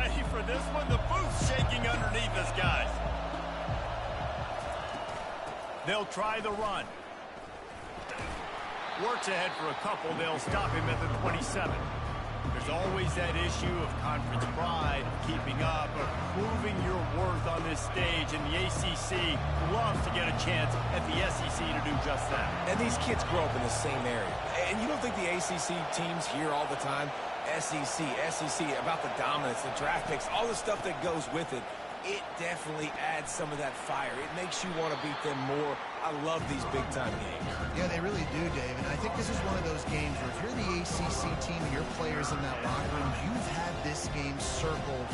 ready for this one? The booth's shaking underneath us, guys. They'll try the run. Works ahead for a couple. They'll stop him at the 27. There's always that issue of conference pride, keeping up, of proving your worth on this stage, and the ACC loves to get a chance at the SEC to do just that. And these kids grow up in the same area. And you don't think the ACC teams hear all the time, SEC, about the dominance, the draft picks, all the stuff that goes with it. It definitely adds some of that fire. It makes you want to beat them more. I love these big-time games. Yeah, they really do, Dave. And I think this is one of those games where if you're the ACC team and your players in that locker room, you've had this game circled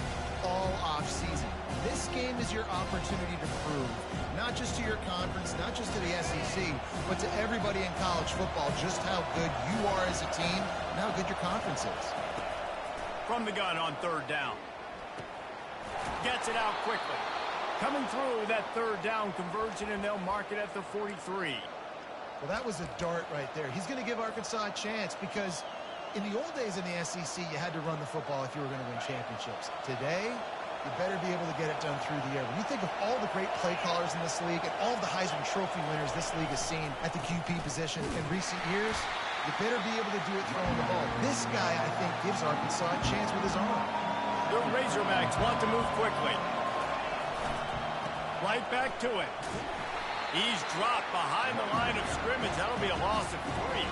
all off-season. This game is your opportunity to prove, not just to your conference, not just to the SEC, but to everybody in college football, just how good you are as a team and how good your conference is. From the gun on third down. Gets it out quickly. Coming through that third down conversion, and they'll mark it at the 43. Well, that was a dart right there. He's going to give Arkansas a chance because in the old days in the SEC, you had to run the football if you were going to win championships. Today, you better be able to get it done through the air. When you think of all the great play callers in this league and all of the Heisman Trophy winners this league has seen at the QP position in recent years, you better be able to do it throwing the ball. This guy, I think, gives Arkansas a chance with his arm. The Razorbacks want to move quickly. Right back to it. He's dropped behind the line of scrimmage. That'll be a loss of 3.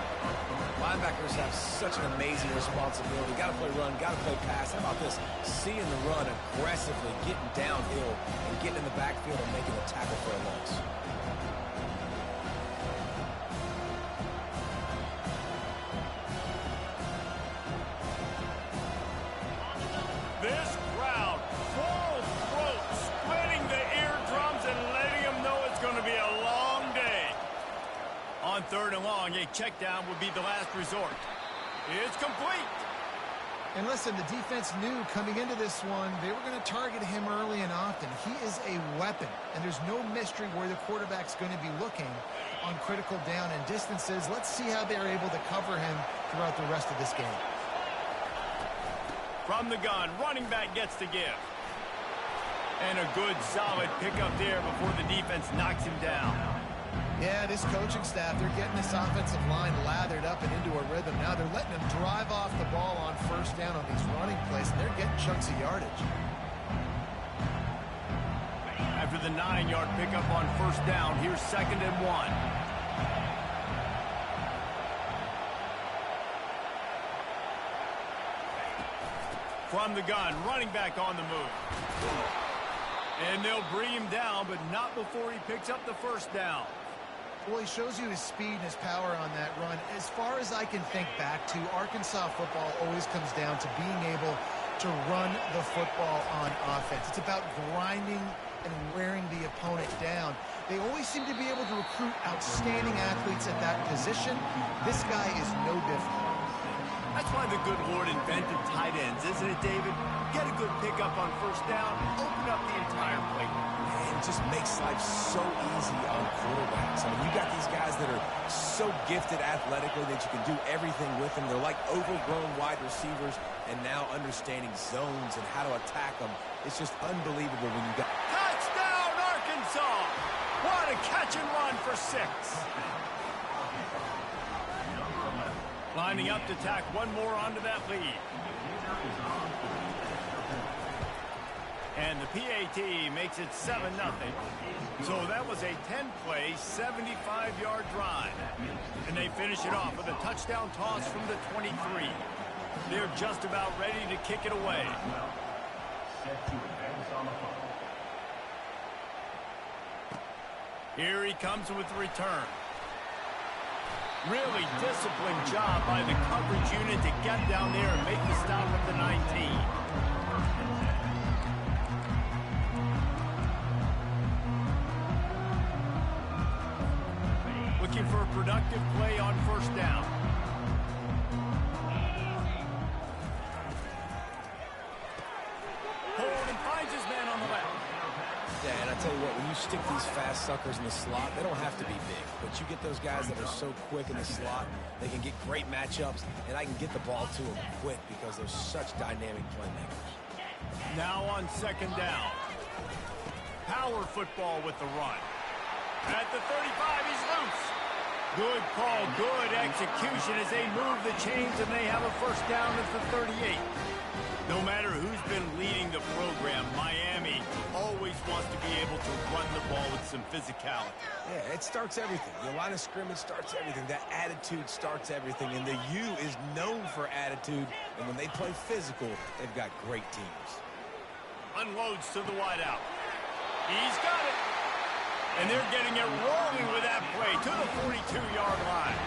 Linebackers have such an amazing responsibility. Got to play run, got to play pass. How about this? Seeing the run aggressively, getting downhill, and getting in the backfield and making a tackle for a loss. This crowd, full throat, splitting the eardrums and letting them know it's going to be a long day. On third and long, a check down would be the last resort. It's complete. And listen, the defense knew coming into this one, they were going to target him early and often. He is a weapon, and there's no mystery where the quarterback's going to be looking on critical down and distances. Let's see how they're able to cover him throughout the rest of this game. From the gun, running back gets to give. And a good, solid pickup there before the defense knocks him down. Yeah, this coaching staff, they're getting this offensive line lathered up and into a rhythm. Now they're letting them drive off the ball on first down on these running plays, and they're getting chunks of yardage. After the 9-yard pickup on first down, here's 2nd and 1. From the gun, running back on the move. And they'll bring him down, but not before he picks up the first down. Well, he shows you his speed and his power on that run. As far as I can think back to, Arkansas football always comes down to being able to run the football on offense. It's about grinding and wearing the opponent down. They always seem to be able to recruit outstanding athletes at that position. This guy is no different. That's why the good Lord invented tight ends, isn't it, David? Get a good pickup on first down, open up the entire plate. Man, it just makes life so easy on quarterbacks. I mean, you got these guys that are so gifted athletically that you can do everything with them. They're like overgrown wide receivers, and now understanding zones and how to attack them. It's just unbelievable when you got... Touchdown, Arkansas! What a catch and run for 6. Lining up to tack one more onto that lead. And the PAT makes it 7-0. So that was a 10-play, 75-yard drive. And they finish it off with a touchdown toss from the 23. They're just about ready to kick it away. Here he comes with the return. Really disciplined job by the coverage unit to get down there and make the stop at the 19. Looking for a productive play on first down. Ford and finds his man on the left. Yeah, and I tell you what, when you stick these fast suckers in the slot, they don't have to be big. But you get those guys that are so quick in the slot, they can get great matchups, and I can get the ball to them quick because they're such dynamic playmakers. Now on second down. Power football with the run. At the 35, he's loose. Good call, good execution as they move the chains and they have a first down at the 38. No matter who's been leading the program, Miami always wants to be able to run the ball with some physicality. Yeah, it starts everything. The line of scrimmage starts everything. That attitude starts everything. And the U is known for attitude. And when they play physical, they've got great teams. Unloads to the wideout. He's got it. And they're getting it rolling with that play to the 42-yard line.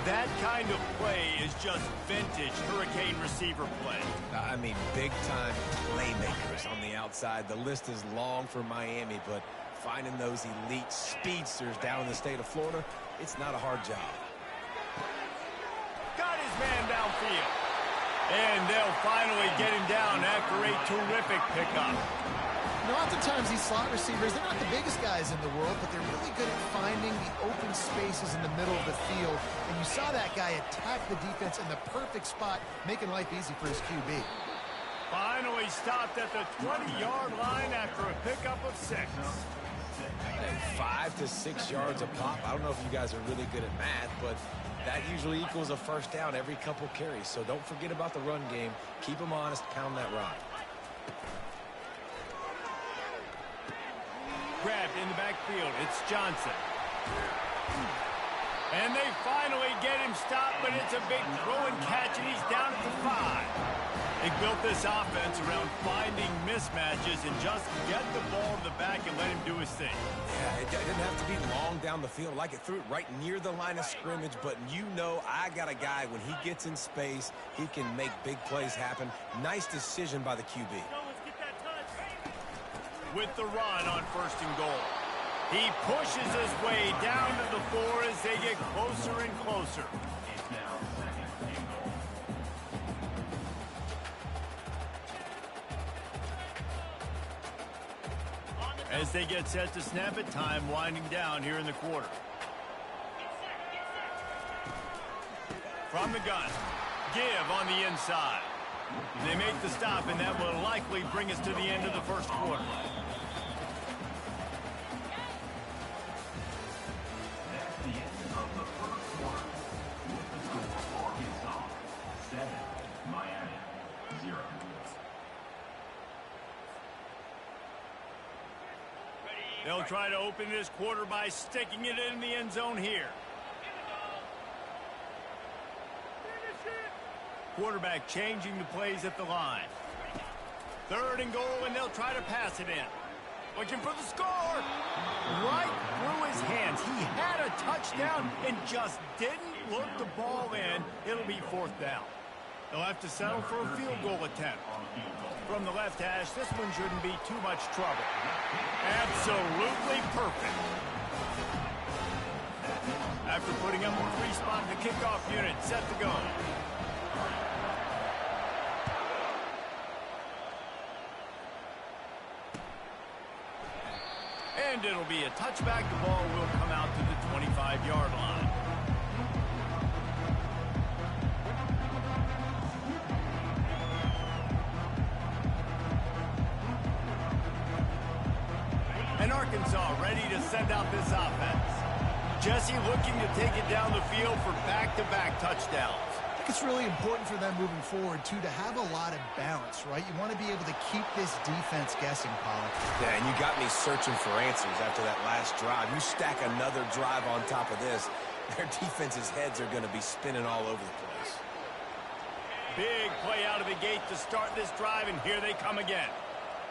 That kind of play is just vintage Hurricane receiver play. I mean, big-time playmakers on the outside. The list is long for Miami, but finding those elite speedsters down in the state of Florida, it's not a hard job. Got his man downfield. And they'll finally get him down after a terrific pickup. You know, oftentimes these slot receivers, they're not the biggest guys in the world, but they're really good at finding the open spaces in the middle of the field. And you saw that guy attack the defense in the perfect spot, making life easy for his QB. Finally stopped at the 20-yard line after a pickup of 6. 5 to 6 yards a pop. I don't know if you guys are really good at math, but that usually equals a first down every couple carries. So don't forget about the run game. Keep them honest, pound that rock. Grabbed in the backfield. It's Johnson. And they finally get him stopped, but it's a big throw and catch, and he's down at the 5. They built this offense around finding mismatches and just get the ball to the back and let him do his thing. Yeah, it didn't have to be long down the field. Like it threw it right near the line of scrimmage, but you know I got a guy, when he gets in space, he can make big plays happen. Nice decision by the QB. With the run on first and goal. He pushes his way down to the 4 as they get closer and closer. As they get set to snap it, time winding down here in the quarter. From the gun, give on the inside. They make the stop, and that will likely bring us to the end of the first quarter. They'll try to open this quarter by sticking it in the end zone here. Quarterback changing the plays at the line. Third and goal, and they'll try to pass it in. Looking for the score. Right through his hands. He had a touchdown and just didn't look the ball in. It'll be fourth down. They'll have to settle for a field goal attempt. From the left hash, this one shouldn't be too much trouble. Absolutely perfect. After putting up a 3-spot, the kickoff unit set to go. And it'll be a touchback. The ball will come out to the 25-yard line. And Arkansas ready to send out this offense. Jesse looking to take it down the field for back-to-back touchdowns. I think it's really important for them moving forward, too, to have a lot of balance, right? You want to be able to keep this defense guessing, Pollard. Yeah, and you got me searching for answers after that last drive. You stack another drive on top of this, their defense's heads are going to be spinning all over the place. Big play out of the gate to start this drive, and here they come again.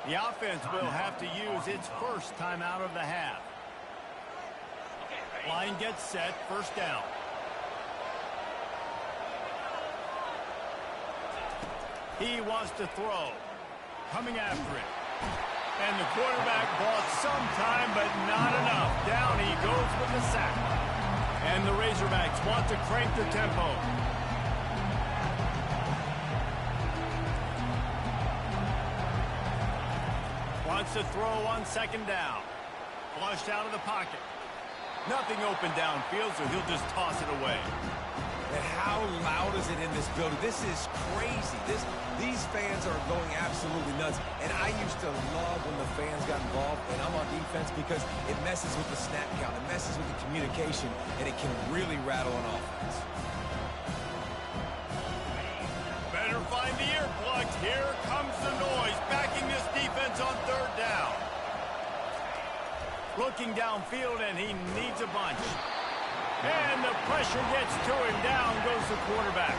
The offense will have to use its first timeout of the half. Line gets set, first down. He wants to throw. Coming after it. And the quarterback bought some time, but not enough. Down he goes with the sack. And the Razorbacks want to crank the tempo. Wants to throw on second down. Flushed out of the pocket. Nothing open downfield, so he'll just toss it away. And how loud is it in the this building. This is crazy. These fans are going absolutely nuts. And I used to love when the fans got involved, and I'm on defense because it messes with the snap count. It messes with the communication, and it can really rattle an offense. Better find the earplugs. Here comes the noise, backing this defense on third down. Looking downfield, and he needs a bunch. And the pressure gets to him. Down goes the quarterback.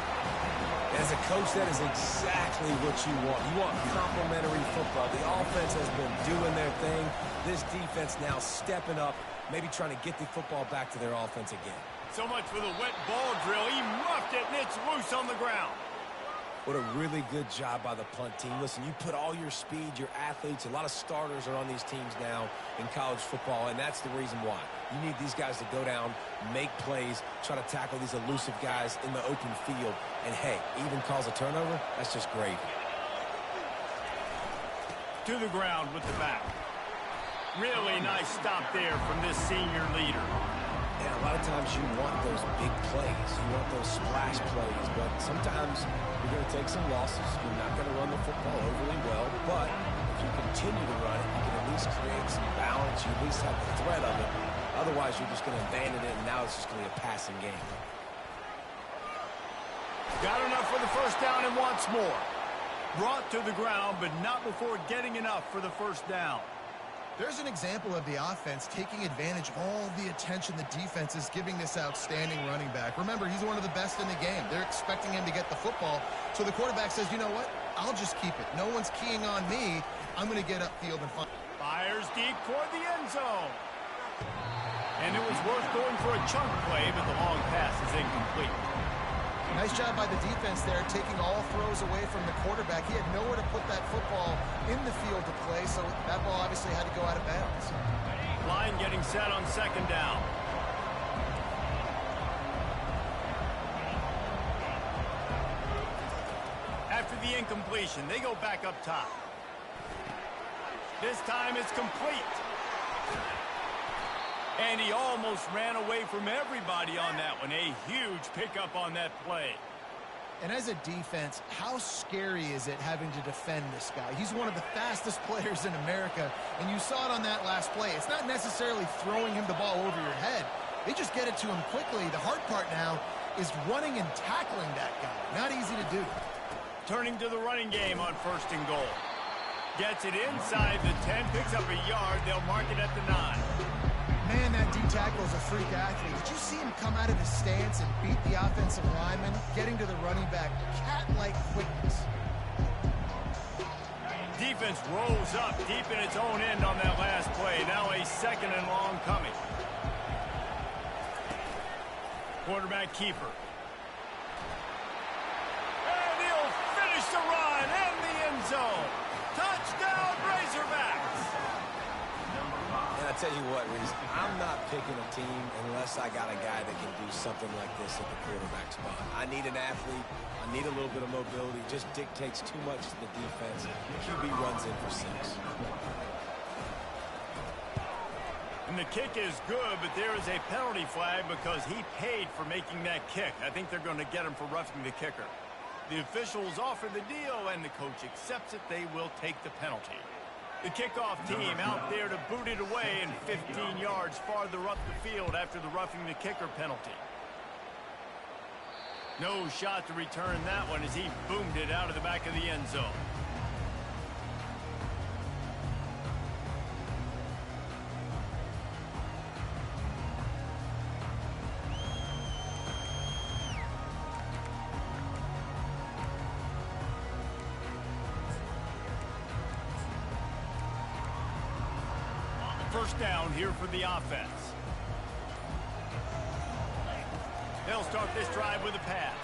As a coach, that is exactly what you want. You want complementary football. The offense has been doing their thing. This defense now stepping up, maybe trying to get the football back to their offense again. So much for the wet ball drill. He muffed it, and it's loose on the ground. What a really good job by the punt team. Listen, you put all your speed, your athletes, a lot of starters are on these teams now in college football, and that's the reason why. You need these guys to go down, make plays, try to tackle these elusive guys in the open field, and hey, even cause a turnover, that's just gravy. To the ground with the back. Really nice stop there from this senior leader. And a lot of times you want those big plays. You want those splash plays. But sometimes you're going to take some losses. You're not going to run the football overly well. But if you continue to run it, you can at least create some balance. You at least have the threat of it. Otherwise, you're just going to abandon it, and now it's just going to be a passing game. Got enough for the first down and wants more. Brought to the ground, but not before getting enough for the first down. There's an example of the offense taking advantage of all the attention the defense is giving this outstanding running back. Remember, he's one of the best in the game. They're expecting him to get the football. So the quarterback says, you know what? I'll just keep it. No one's keying on me. I'm going to get upfield and find. Fires deep toward the end zone. And it was worth going for a chunk play, but the long pass is incomplete. Nice job by the defense there, taking all throws away from the quarterback. He had nowhere to put that football in the field to play, so that ball obviously had to go out of bounds. Line getting set on second down. After the incompletion, they go back up top. This time it's complete. And he almost ran away from everybody on that one. A huge pickup on that play. And as a defense, how scary is it having to defend this guy? He's one of the fastest players in America, and you saw it on that last play. It's not necessarily throwing him the ball over your head. They just get it to him quickly. The hard part now is running and tackling that guy. Not easy to do. Turning to the running game on first and goal. Gets it inside the 10, picks up a yard. They'll mark it at the 9. Man, that D-tackle is a freak athlete. Did you see him come out of his stance and beat the offensive lineman, getting to the running back? Cat-like quickness. Defense rolls up deep in its own end on that last play. Now a second and long coming. Quarterback keeper. And he'll finish the run and the end zone. Touchdown, Razorbacks. And I tell you what, Reese, I'm not picking a team unless I got a guy that can do something like this at the quarterback spot. I need an athlete. I need a little bit of mobility. It just dictates too much to the defense. QB runs in for 6. And the kick is good, but there is a penalty flag because he paid for making that kick. I think they're going to get him for roughing the kicker. The officials offer the deal, and the coach accepts it. They will take the penalty. The kickoff team out there to boot it away and 15 yards farther up the field after the roughing the kicker penalty. No shot to return that one as he boomed it out of the back of the end zone. First down here for the offense. They'll start this drive with a pass.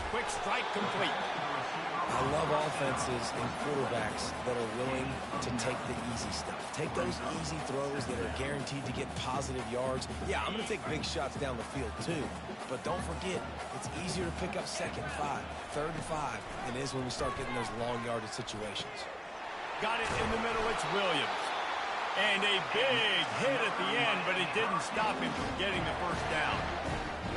Quick strike complete. I love offenses and quarterbacks that are willing to take the easy stuff. Take those easy throws that are guaranteed to get positive yards. Yeah, I'm going to take big shots down the field too. But don't forget, it's easier to pick up 2nd and 5, 3rd and 5 than it is when we start getting those long yardage situations. Got it in the middle. It's Williams. And a big hit at the end, but it didn't stop him from getting the first down.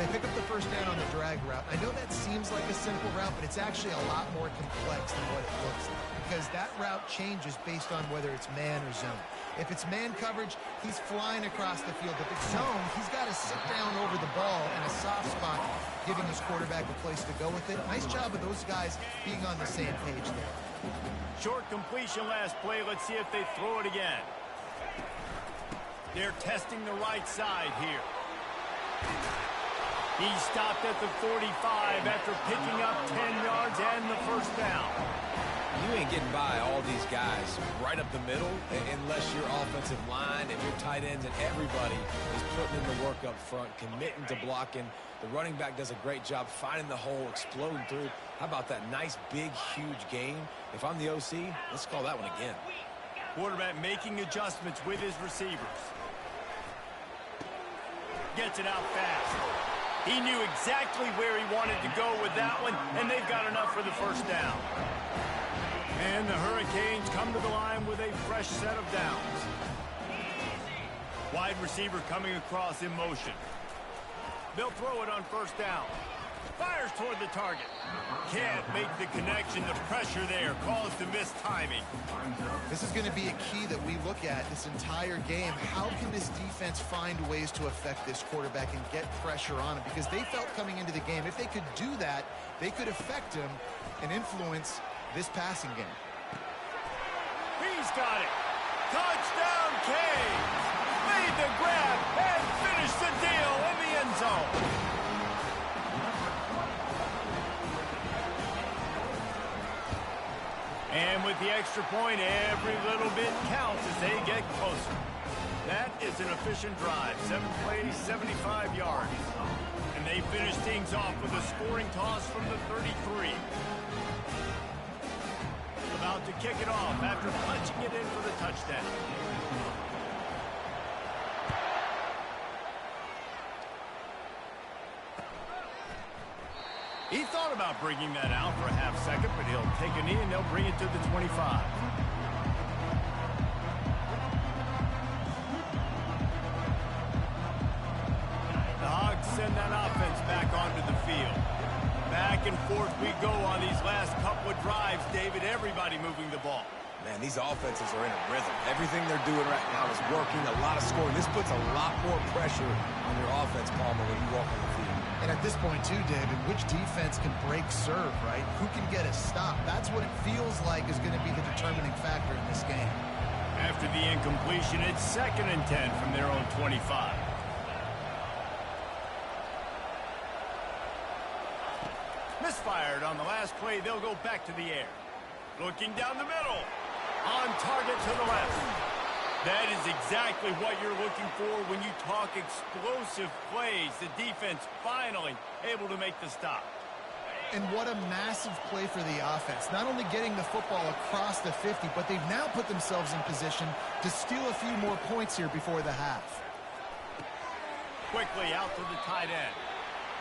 They pick up the first down on the drag route. I know that seems like a simple route, but it's actually a lot more complex than what it looks like, because that route changes based on whether it's man or zone. If it's man coverage, he's flying across the field. If it's zone, he's got to sit down over the ball in a soft spot, giving his quarterback a place to go with it. Nice job of those guys being on the same page there. Short completion last play. Let's see if they throw it again. They're testing the right side here. He stopped at the 45 after picking up 10 yards and the first down. You ain't getting by all these guys right up the middle unless your offensive line and your tight ends and everybody is putting in the work up front, committing to blocking. The running back does a great job finding the hole, exploding through. How about that nice, big, huge gain? If I'm the OC, let's call that one again. Quarterback making adjustments with his receivers. Gets it out fast. He knew exactly where he wanted to go with that one, and they've got enough for the first down. And the Hurricanes come to the line with a fresh set of downs. Wide receiver coming across in motion. They'll throw it on first down. Fires toward the target. Can't make the connection. The pressure there caused the missed timing. This is going to be a key that we look at this entire game. How can this defense find ways to affect this quarterback and get pressure on him? Because they felt coming into the game, if they could do that, they could affect him and influence this passing game. He's got it. Touchdown, Canes. Made the grab and finished the deal in the end zone. And with the extra point, every little bit counts as they get closer. That is an efficient drive. 7 plays, 75 yards. And they finish things off with a scoring toss from the 33. About to kick it off after punching it in for the touchdown. He thought about bringing that out for a half second, but he'll take a knee and they'll bring it to the 25. The Hogs send that offense back onto the field. Back and forth we go on these last couple of drives, David. Everybody moving the ball. Man, these offenses are in a rhythm. Everything they're doing right now is working, a lot of scoring. This puts a lot more pressure on your offense, Palmer, when you walk on the field. And at this point, too, David, which defense can break serve, right? Who can get a stop? That's what it feels like is going to be the determining factor in this game. After the incompletion, it's 2nd and 10 from their own 25. Misfired on the last play. They'll go back to the air. Looking down the middle. On target to the left. That is exactly what you're looking for when you talk explosive plays. The defense finally able to make the stop. And what a massive play for the offense. Not only getting the football across the 50, but they've now put themselves in position to steal a few more points here before the half. Quickly out to the tight end.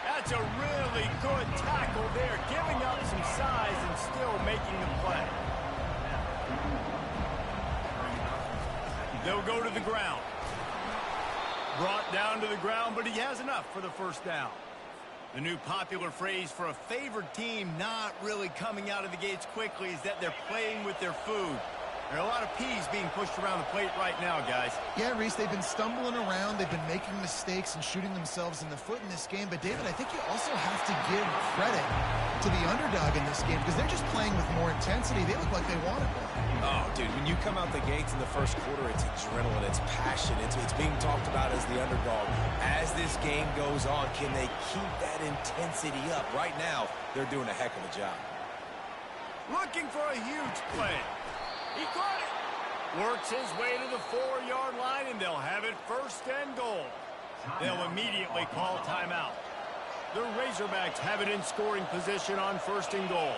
That's a really good tackle there, giving up some size and still making the play. They'll go to the ground. Brought down to the ground, but he has enough for the first down. The new popular phrase for a favored team not really coming out of the gates quickly is that they're playing with their food. There are a lot of peas being pushed around the plate right now, guys. Yeah, Reese, they've been stumbling around. They've been making mistakes and shooting themselves in the foot in this game. But, David, I think you also have to give credit to the underdog in this game because they're just playing with more intensity. They look like they want it more. Oh, dude, when you come out the gates in the first quarter, it's adrenaline, it's passion. It's being talked about as the underdog. As this game goes on, can they keep that intensity up? Right now, they're doing a heck of a job. Looking for a huge play. He caught it. Works his way to the 4-yard line, and they'll have it 1st and goal. They'll immediately call timeout. The Razorbacks have it in scoring position on 1st and goal.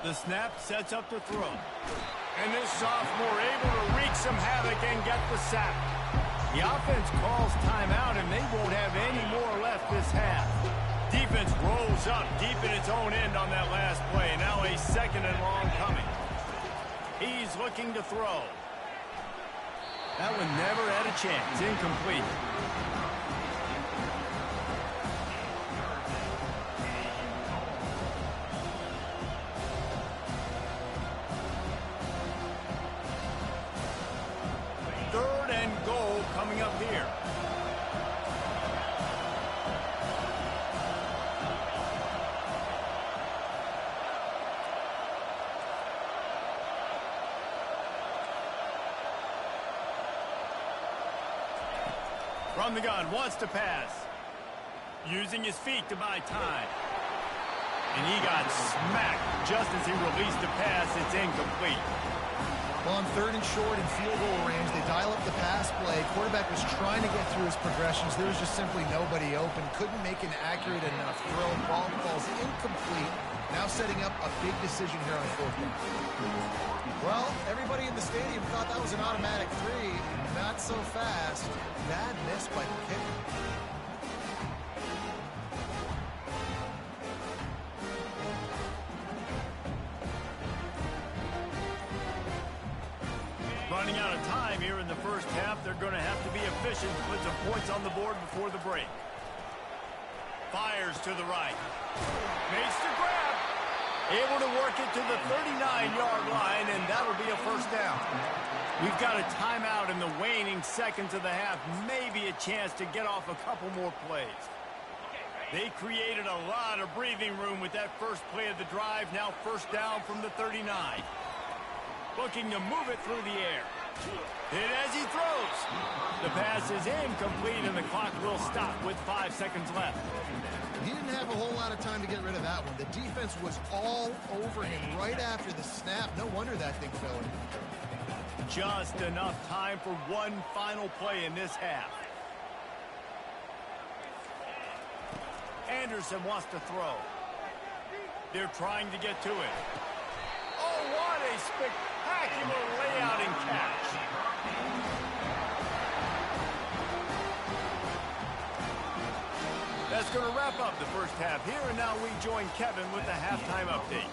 The snap sets up the throw. And this sophomore able to wreak some havoc and get the sack. The offense calls timeout, and they won't have any more left this half. Defense rolls up deep in its own end on that last play. Now a 2nd and long coming. He's looking to throw. That one never had a chance. Incomplete. Third and goal coming up here. From the gun, wants to pass. Using his feet to buy time. And he got smacked just as he released the pass. It's incomplete. Well, on third and short and field goal range, they dial up the pass play. Quarterback was trying to get through his progressions. There was just simply nobody open. Couldn't make an accurate enough throw. Ball falls incomplete. Now setting up a big decision here on fourth down. Well, everybody in the stadium thought that was an automatic three. Not so fast. Bad miss by the kicker. Running out of time here in the first half. They're going to have to be efficient to put some points on the board before the break. Fires to the right. Makes the grab. Able to work it to the 39-yard line, and that'll be a first down. We've got a timeout in the waning seconds of the half. Maybe a chance to get off a couple more plays. They created a lot of breathing room with that first play of the drive. Now first down from the 39. Looking to move it through the air. Hit as he throws. The pass is incomplete, and the clock will stop with 5 seconds left. He didn't have a whole lot of time to get rid of that one. The defense was all over him right after the snap. No wonder that thing fell in. Just enough time for one final play in this half. Anderson wants to throw. They're trying to get to it. Oh, what a spectacular layout and catch. That's going to wrap up the first half here, and now we join Kevin with the halftime update.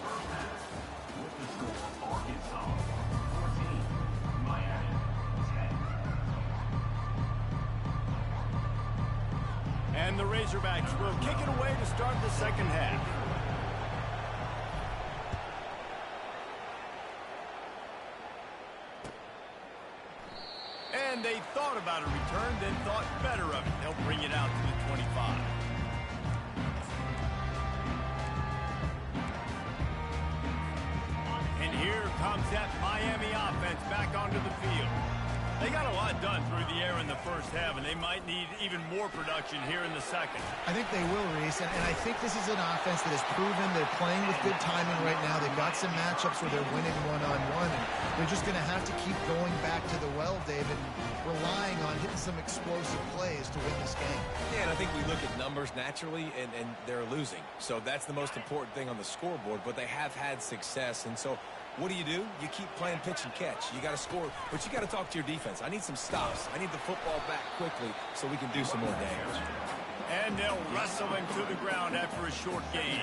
And the Razorbacks will kick it away to start the second half. And they thought about a return, then thought better of it. They'll bring it out to the 25. And here comes that Miami offense back onto the field. They got a lot done through the air in the first half, and they might need even more production here in the second. I think they will, Reese, and I think this is an offense that has proven they're playing with good timing right now. They've got some matchups where they're winning one-on-one, and they're just going to have to keep going back to the well, David, and relying on hitting some explosive plays to win this game. Yeah, and I think we look at numbers naturally, and they're losing. So that's the most important thing on the scoreboard, but they have had success, and so what do? You keep playing pitch and catch. You got to score, but you got to talk to your defense. I need some stops. I need the football back quickly so we can do some more damage. And they'll wrestle him to the ground after a short gain.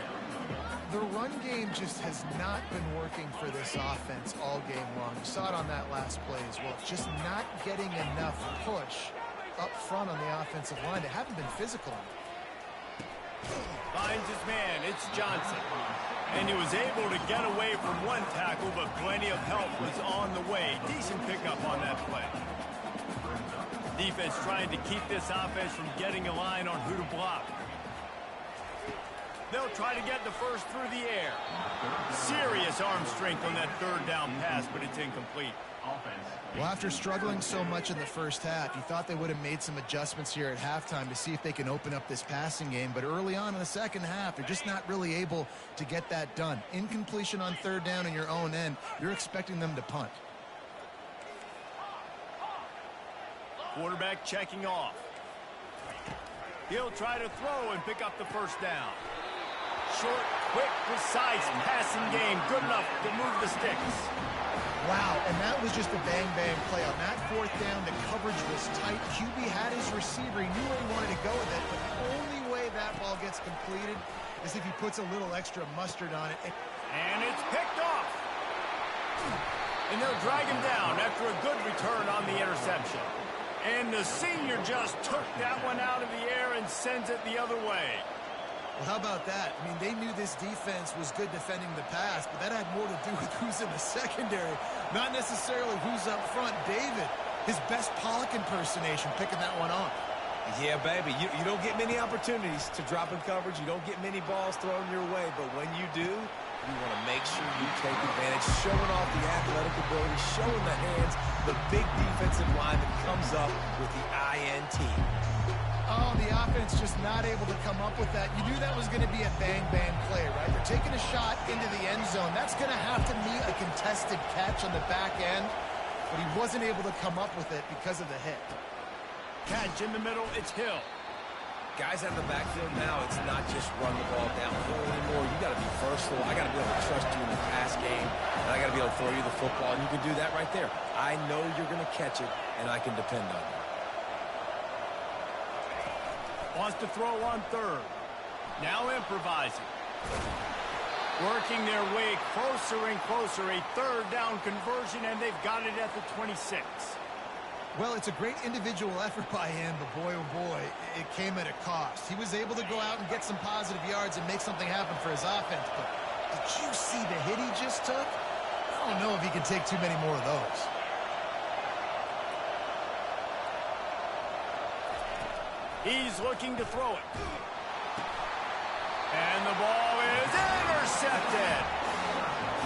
The run game just has not been working for this offense all game long. You saw it on that last play as well. Just not getting enough push up front on the offensive line. They haven't been physical enough. Finds his man. It's Johnson. And he was able to get away from one tackle, but plenty of help was on the way. Decent pickup on that play. Defense trying to keep this offense from getting a line on who to block. They'll try to get the first through the air. Serious arm strength on that third down pass, but it's incomplete. Well, after struggling so much in the first half, you thought they would have made some adjustments here at halftime to see if they can open up this passing game. But early on in the second half, they're just not really able to get that done. Incompletion on third down in your own end, you're expecting them to punt. Quarterback checking off. He'll try to throw and pick up the first down. Short, quick, precise passing game. Good enough to move the sticks. Wow, and that was just a bang-bang play. On that fourth down, the coverage was tight. QB had his receiver. He knew where he wanted to go with it, but the only way that ball gets completed is if he puts a little extra mustard on it. And it's picked off. And they'll drag him down after a good return on the interception. And the senior just took that one out of the air and sends it the other way. Well, how about that? I mean, they knew this defense was good defending the pass, but that had more to do with who's in the secondary, not necessarily who's up front. David, his best Pollock impersonation, picking that one off. Yeah, baby, you don't get many opportunities to drop in coverage. You don't get many balls thrown your way, but when you do, you want to make sure you take advantage, showing off the athletic ability, showing the hands, the big defensive line that comes up with the INT. Oh, the offense just not able to come up with that. You knew that was going to be a bang-bang play, right? They're taking a shot into the end zone. That's going to have to meet a contested catch on the back end, but he wasn't able to come up with it because of the hit. Catch in the middle, it's Hill. Guys out of the backfield now, it's not just run the ball downfield anymore. You got to be versatile. I got to be able to trust you in the pass game, and I got to be able to throw you the football, and you can do that right there. I know you're going to catch it, and I can depend on you. Wants to throw on third. Now improvising. Working their way closer and closer. A third down conversion, and they've got it at the 26. Well, it's a great individual effort by him, but boy, oh boy, it came at a cost. He was able to go out and get some positive yards and make something happen for his offense, but did you see the hit he just took? I don't know if he can take too many more of those. He's looking to throw it. And the ball is intercepted.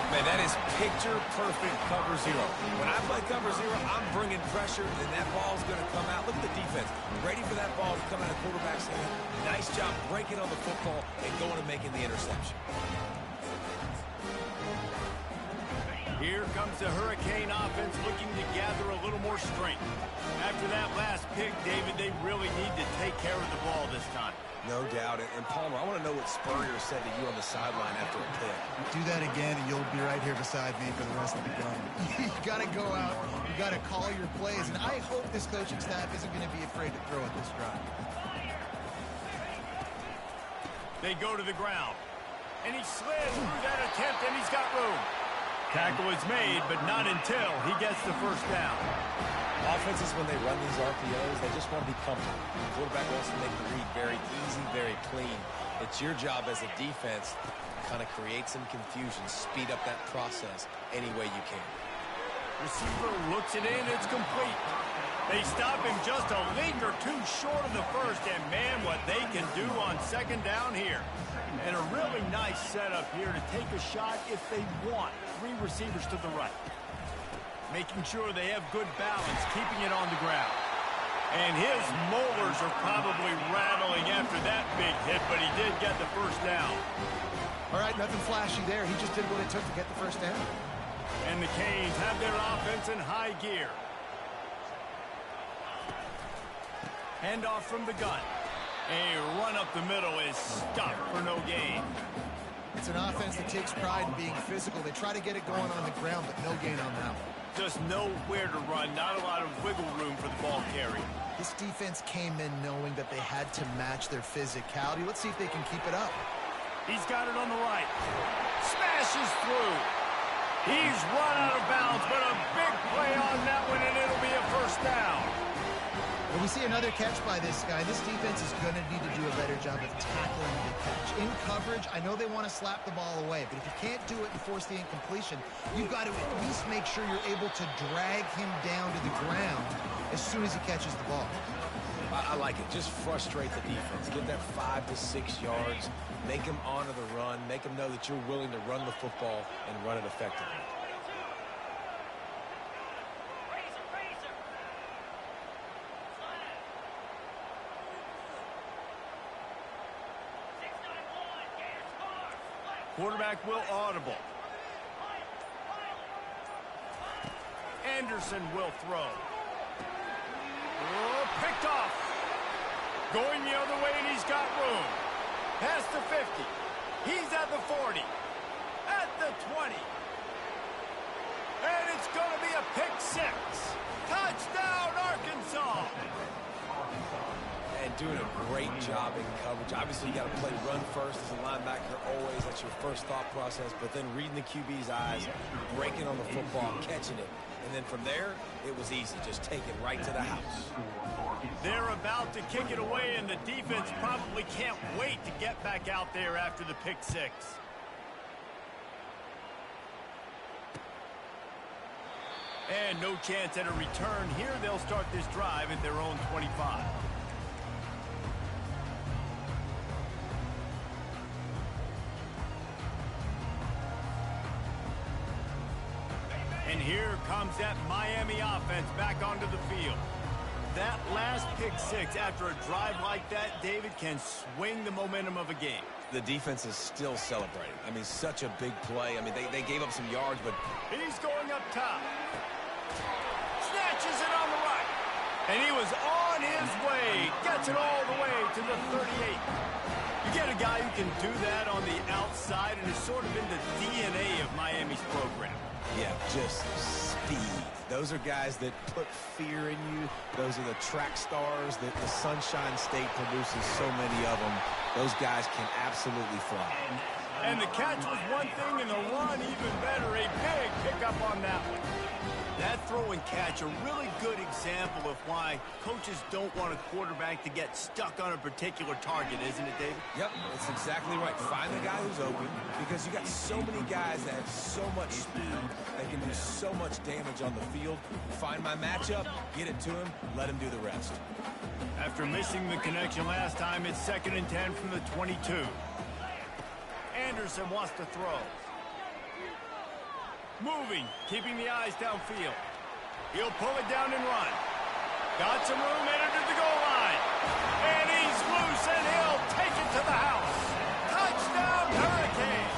Man, that is picture-perfect cover zero. When I play cover zero, I'm bringing pressure, and that ball's going to come out. Look at the defense. Ready for that ball to come out of the quarterback's hand. Nice job breaking on the football and going and making the interception. Here comes the Hurricane offense looking to gather a little more strength. After that last pick, David, they really need to take care of the ball this time. No doubt. And Palmer, I want to know what Spurrier said to you on the sideline after a pick. Do that again, and you'll be right here beside me for the rest of the game. You got to go out. You got to call your plays, and I hope this coaching staff isn't going to be afraid to throw at this drive. They go to the ground, and he slid through that attempt, and he's got room. Tackle is made, but not until he gets the first down. Offenses, when they run these RPOs, they just want to be comfortable. The quarterback wants to make the read very easy, very clean. It's your job as a defense to kind of create some confusion, speed up that process any way you can. Receiver looks it in, it's complete. They stop him just a league or two short of the first, and man, what they can do on second down here. And a really nice setup here to take a shot if they want. 3 receivers to the right. Making sure they have good balance, keeping it on the ground. And his molars are probably rattling after that big hit, but he did get the first down. All right, nothing flashy there. He just did what it took to get the first down. And the Canes have their offense in high gear. Handoff from the gun. A run up the middle is stopped for no gain. It's an offense that takes pride in being physical. They try to get it going on the ground, but no gain on that one. Just nowhere to run, not a lot of wiggle room for the ball carrier. This defense came in knowing that they had to match their physicality. Let's see if they can keep it up. He's got it on the right. Smashes through. He's run out of bounds, but a big play on that one, and it'll be a first down. When we see another catch by this guy, this defense is going to need to do a better job of tackling the catch. In coverage, I know they want to slap the ball away, but if you can't do it and force the incompletion, you've got to at least make sure you're able to drag him down to the ground as soon as he catches the ball. I like it. Just frustrate the defense. Get that 5 to 6 yards. Make them honor the run. Make them know that you're willing to run the football and run it effectively. Quarterback will audible. Anderson will throw. Oh, picked off. Going the other way, and he's got room. Past the 50. He's at the 40. At the 20. And it's going to be a pick 6. Touchdown, Arkansas. And and doing a great job in coverage. Obviously, you got to play run first as a linebacker always. That's your first thought process. But then reading the QB's eyes, breaking on the football, catching it. And then from there, it was easy. Just take it right to the house. They're about to kick it away, and the defense probably can't wait to get back out there after the pick six. And no chance at a return here. They'll start this drive at their own 25. And here comes that Miami offense back onto the field. That last pick six after a drive like that, David, can swing the momentum of a game. The defense is still celebrating. I mean, such a big play. I mean, they gave up some yards, but... He's going up top. Snatches it on the right. And he was on his way. Gets it all the way to the 38. You get a guy who can do that on the outside, and it's sort of in the DNA of Miami's program. Yeah, just speed. Those are guys that put fear in you. Those are the track stars that the Sunshine State produces so many of them. Those guys can absolutely fly. And the catch was one thing, and the run even better. A big pickup on that one. That throw and catch, a really good example of why coaches don't want a quarterback to get stuck on a particular target, isn't it, David? Yep, that's exactly right. Find the guy who's open, because you got so many guys that have so much speed that can do so much damage on the field. Find my matchup, get it to him, let him do the rest. After missing the connection last time, it's 2nd and 10 from the 22. Anderson wants to throw. Moving, keeping the eyes downfield. He'll pull it down and run. Got some room, headed to the goal line. And he's loose, and he'll take it to the house. Touchdown, Hurricane.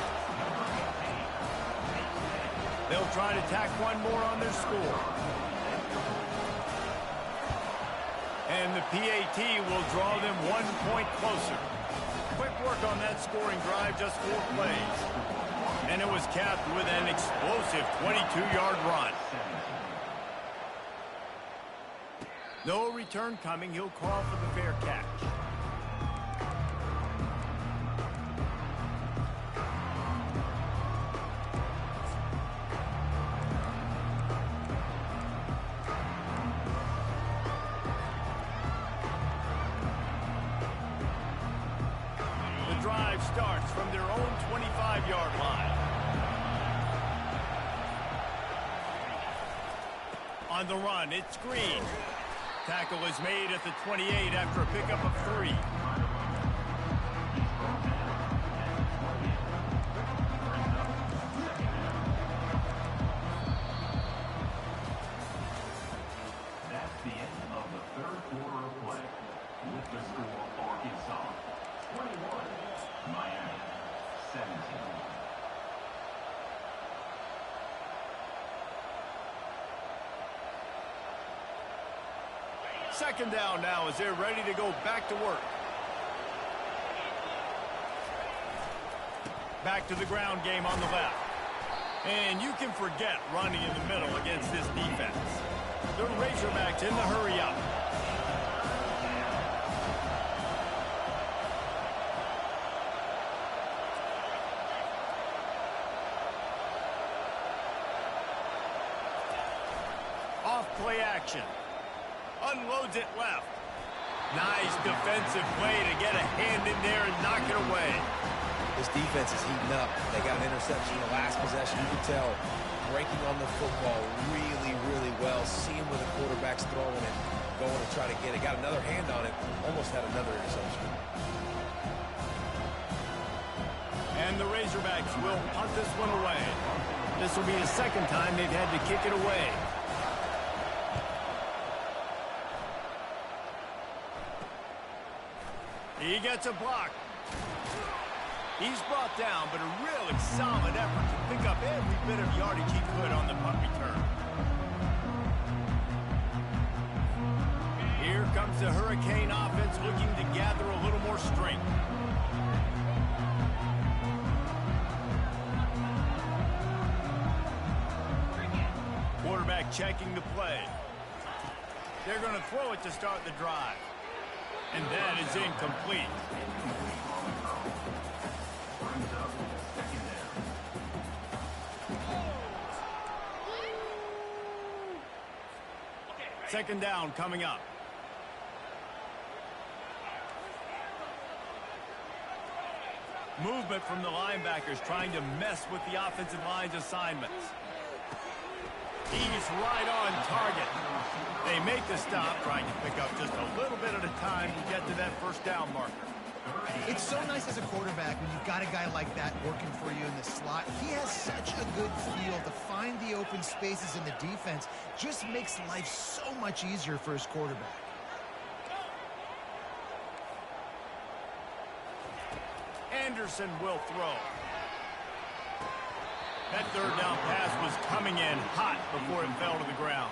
They'll try to tack one more on their score. And the PAT will draw them 1 point closer. Quick work on that scoring drive, just 4 plays. And it was capped with an explosive 22-yard run. No return coming. He'll call for the fair catch. The drive starts from their own 25-yard line. On the run, it's Green. Tackle is made at the 28 after a pickup of 3. That's the end of the 3rd quarter of play. With the score, Arkansas 21, Miami 17. Second down now as they're ready to go back to work. Back to the ground game on the left. And you can forget running in the middle against this defense. The Razorbacks in the hurry up. Off play action. Unloads it left. Nice defensive play to get a hand in there and knock it away. This defense is heating up. They got an interception in the last possession. You can tell breaking on the football really, really well. Seeing where the quarterback's throwing it, going to try to get it. Got another hand on it. Almost had another interception. And the Razorbacks will punt this one away. This will be the second time they've had to kick it away. He gets a block. He's brought down, but a really solid effort to pick up every bit of yardage he could on the punt return. Here comes the Hurricane offense looking to gather a little more strength. Quarterback checking the play. They're going to throw it to start the drive. And that is incomplete. Brings up second down. Second down coming up. Movement from the linebackers trying to mess with the offensive line's assignments. He's right on target. They make the stop, trying to pick up just a little bit at a time to get to that first down marker. It's so nice as a quarterback when you've got a guy like that working for you in the slot. He has such a good feel to find the open spaces in the defense. Just makes life so much easier for his quarterback. Anderson will throw. That third down pass was coming in hot before it fell to the ground.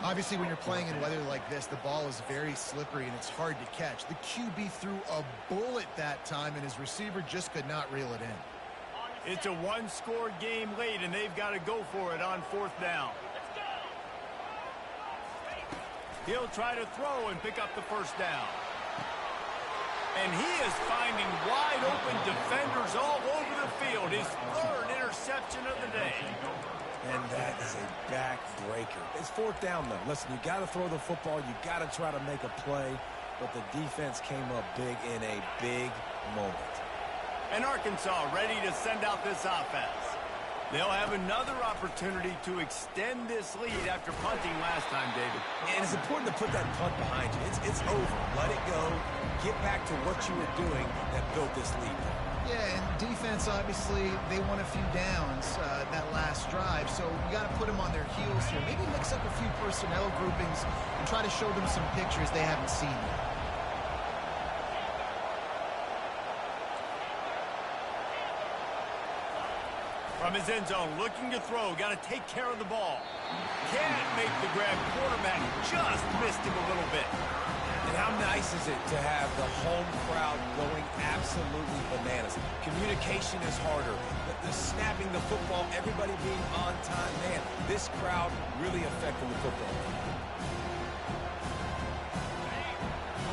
Obviously, when you're playing in weather like this, the ball is very slippery and it's hard to catch. The QB threw a bullet that time, and his receiver just could not reel it in. It's a one-score game late, and they've got to go for it on fourth down. He'll try to throw and pick up the first down. And he is finding wide-open defenders all over the field. His third interception of the day. And that is a backbreaker. It's fourth down, though. Listen, you got to throw the football. You got to try to make a play. But the defense came up big in a big moment. And Arkansas ready to send out this offense. They'll have another opportunity to extend this lead after punting last time, David. And it's important to put that punt behind you. It's over. Let it go. Get back to what you were doing that built this lead. Yeah, and defense, obviously, they won a few downs that last drive, so you got to put them on their heels here. Maybe mix up a few personnel groupings and try to show them some pictures they haven't seen yet. From his end zone, looking to throw. Got to take care of the ball. Can't make the grab. Quarterback just missed him a little bit. And how nice is it to have the home crowd going absolutely bananas? Communication is harder. The snapping the football, everybody being on time. Man, this crowd really affecting the football.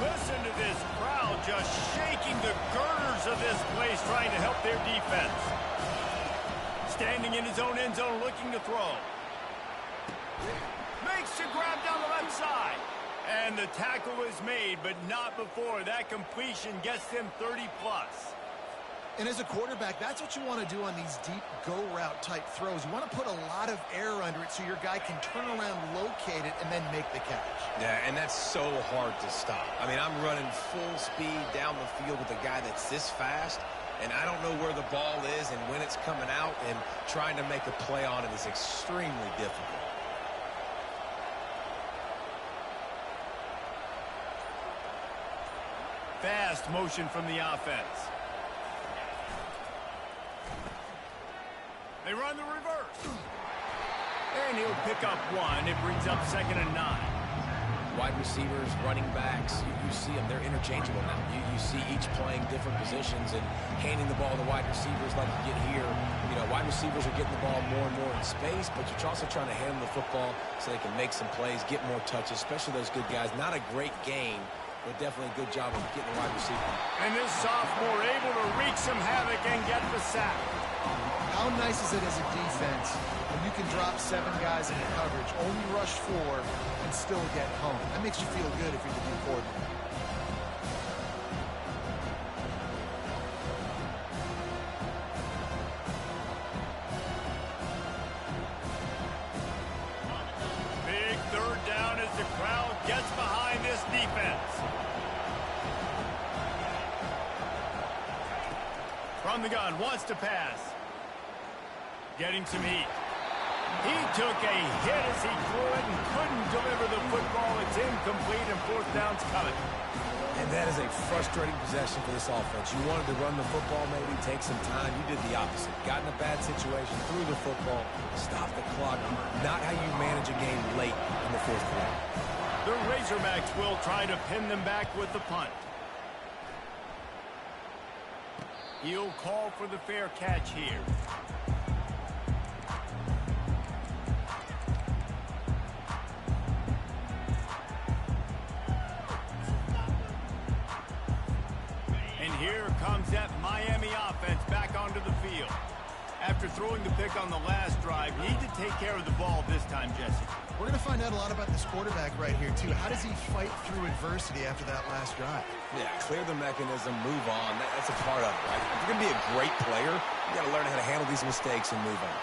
Listen to this crowd just shaking the girders of this place, trying to help their defense. Standing in his own end zone, looking to throw. Makes the grab down the left side. And the tackle is made, but not before. That completion gets them 30-plus. And as a quarterback, that's what you want to do on these deep go-route type throws. You want to put a lot of air under it so your guy can turn around, locate it, and then make the catch. Yeah, and that's so hard to stop. I mean, I'm running full speed down the field with a guy that's this fast, and I don't know where the ball is and when it's coming out, and trying to make a play on it is extremely difficult. Fast motion from the offense. They run the reverse. And he'll pick up one. It brings up 2nd and 9. Wide receivers, running backs, you see them. They're interchangeable now. You see each playing different positions and handing the ball to wide receivers like you get here. You know, wide receivers are getting the ball more and more in space, but you're also trying to hand them the football so they can make some plays, get more touches, especially those good guys. Not a great game, but definitely a good job of getting the wide receiver. And this sophomore able to wreak some havoc and get the sack. How nice is it as a defense when you can drop 7 guys in coverage, only rush 4, and still get home? That makes you feel good if you're the new coordinator. Big third down as the crowd gets behind this defense. From the gun, wants to pass. Getting some heat. He took a hit as he threw it and couldn't deliver the football. It's incomplete, and fourth down's coming. And that is a frustrating possession for this offense. You wanted to run the football, maybe take some time. You did the opposite. Got in a bad situation, threw the football, stopped the clock. Not how you manage a game late in the fourth quarter. The Razorbacks will try to pin them back with the punt. He'll call for the fair catch here. here comes that Miami offense back onto the field. After throwing the pick on the last drive, need to take care of the ball this time, Jesse. We're going to find out a lot about this quarterback right here, too. How does he fight through adversity after that last drive? Yeah, clear the mechanism, move on. That's a part of it, right? If you're going to be a great player, you got to learn how to handle these mistakes and move on.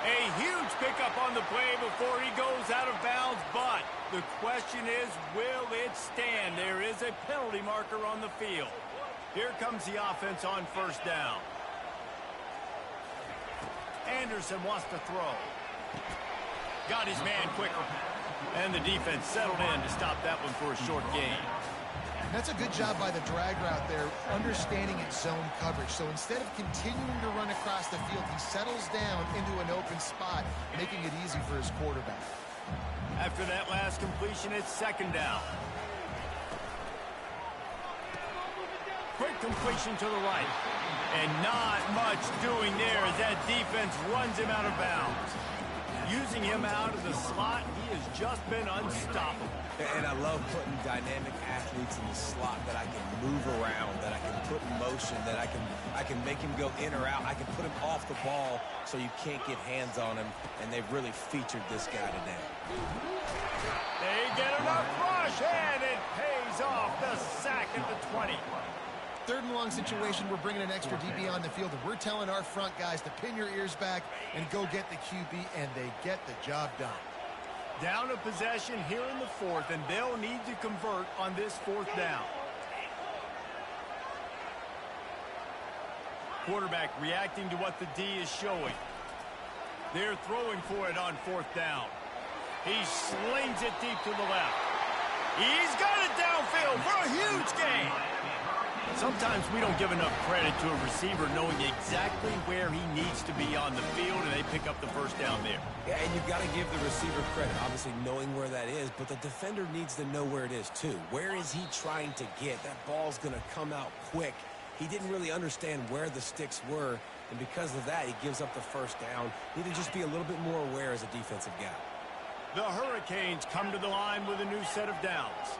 A huge pickup on the play before he goes out of bounds, but the question is, will it stand? There is a penalty marker on the field. Here comes the offense on first down. Anderson wants to throw. Got his man quicker. And the defense settled in to stop that one for a short gain. That's a good job by the drag route there, understanding its zone coverage. So instead of continuing to run across the field, he settles down into an open spot, making it easy for his quarterback. After that last completion, it's second down. Quick completion to the right. And not much doing there as that defense runs him out of bounds. Using him out of the slot, he has just been unstoppable. And I love putting dynamic athletes in the slot that I can move around, that I can put in motion, that I can make him go in or out. I can put him off the ball so you can't get hands on him, and they've really featured this guy today. They get enough rush, and it pays off. The sack at the 20. Third and long situation, we're bringing an extra DB on the field, and we're telling our front guys to pin your ears back and go get the QB, and they get the job done. Down a possession here in the fourth, and they'll need to convert on this fourth down. Quarterback reacting to what the D is showing. They're throwing for it on fourth down. He slings it deep to the left. He's got it downfield for a huge gain. Sometimes we don't give enough credit to a receiver knowing exactly where he needs to be on the field, and they pick up the first down there. Yeah, and you've got to give the receiver credit, obviously knowing where that is, but the defender needs to know where it is too. Where is he trying to get? That ball's going to come out quick. He didn't really understand where the sticks were, and because of that, he gives up the first down. Need to just be a little bit more aware as a defensive guy. The Hurricanes come to the line with a new set of downs.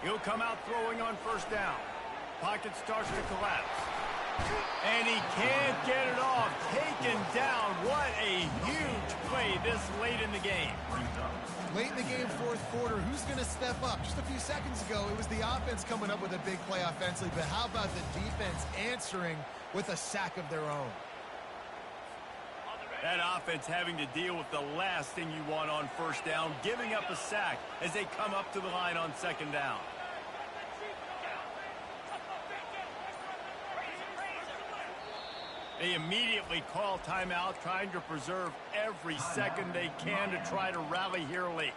He'll come out throwing on first down. Pocket starts to collapse. And he can't get it off. Taken down. What a huge play this late in the game. Late in the game, fourth quarter, who's going to step up? Just a few seconds ago, it was the offense coming up with a big play offensively, but how about the defense answering with a sack of their own? That offense having to deal with the last thing you want on first down, giving up a sack as they come up to the line on second down. They immediately call timeout, trying to preserve every second they can to try to rally here late.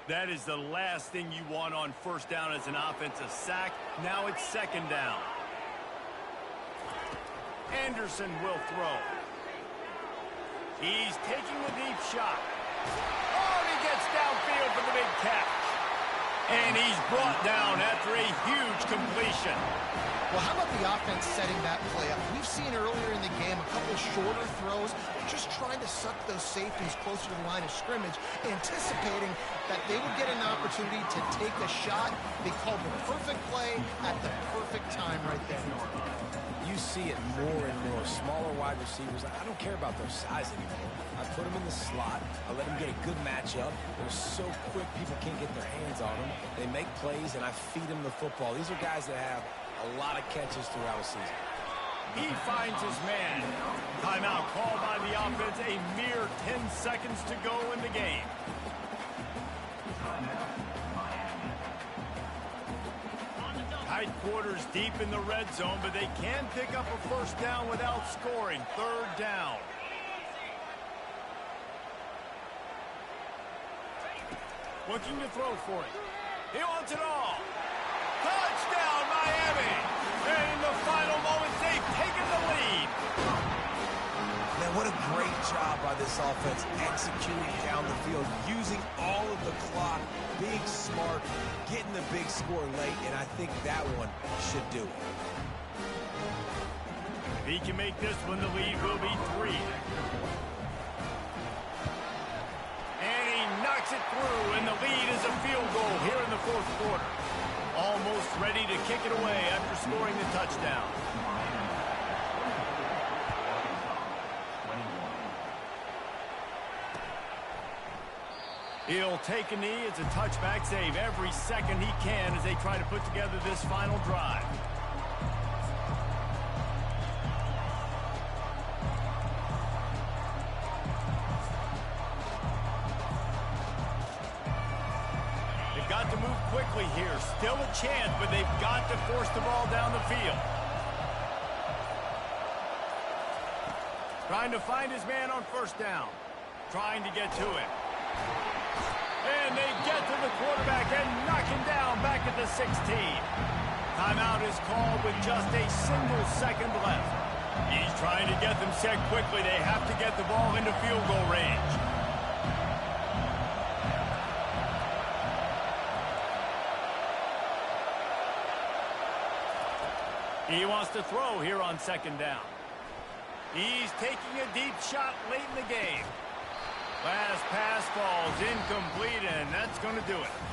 That is the last thing you want on first down as an offensive sack. Now it's second down. Anderson will throw. He's taking the deep shot. Oh, and he gets downfield for the big catch. And he's brought down after a huge completion. Well, how about the offense setting that play up? We've seen earlier in the game a couple shorter throws, just trying to suck those safeties closer to the line of scrimmage, anticipating that they would get an opportunity to take a shot. They called the perfect play at the perfect time right there. You see it more and more. Smaller wide receivers, I don't care about their size anymore. I put them in the slot. I let them get a good matchup. They're so quick, people can't get their hands on them. They make plays, and I feed them the football. These are guys that have a lot of catches throughout a season. He finds his man. Timeout called by the offense. A mere 10 seconds to go in the game. Tight quarters deep in the red zone, but they can pick up a first down without scoring. Third down. Looking to throw for it. He wants it all. Touchdown, Miami! And in the final moments, they've taken the lead. this offense executing down the field, using all of the clock, being smart, getting the big score late, and I think that one should do it. If he can make this one, the lead will be 3. And he knocks it through, and the lead is a field goal here in the fourth quarter. Almost ready to kick it away after scoring the touchdown. He'll take a knee. It's a touchback save every second he can as they try to put together this final drive. They've got to move quickly here. Still a chance, but they've got to force the ball down the field. Trying to find his man on first down. Trying to get to him. And they get to the quarterback and knock him down back at the 16. Timeout is called with just a single second left. He's trying to get them set quickly. They have to get the ball into field goal range. He wants to throw here on second down. He's taking a deep shot late in the game. Last pass falls incomplete, and that's going to do it.